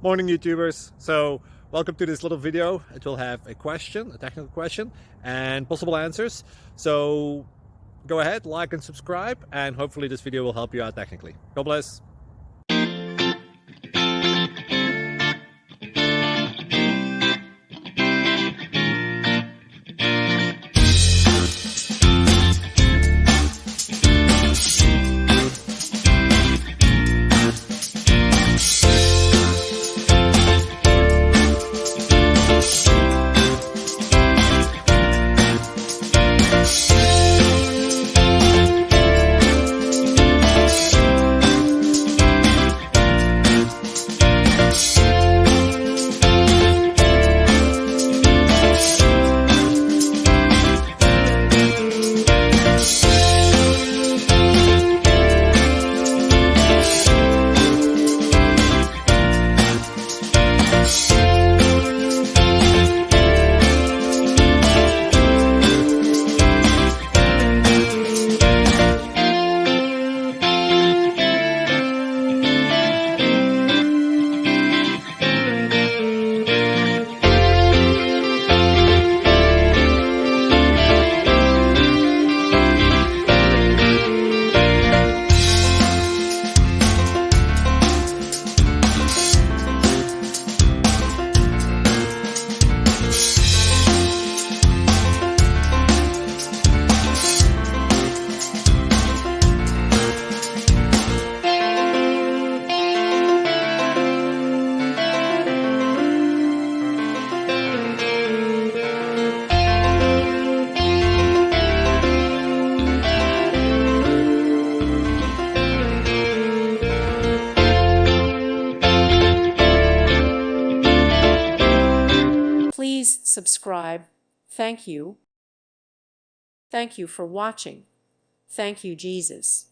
Morning YouTubers. So welcome to this little video. It will have a question, a technical question, and possible answers. So go ahead, like and subscribe, and hopefully this video will help you out technically. God bless. Please subscribe. Thank you. Thank you for watching. Thank you, Jesus.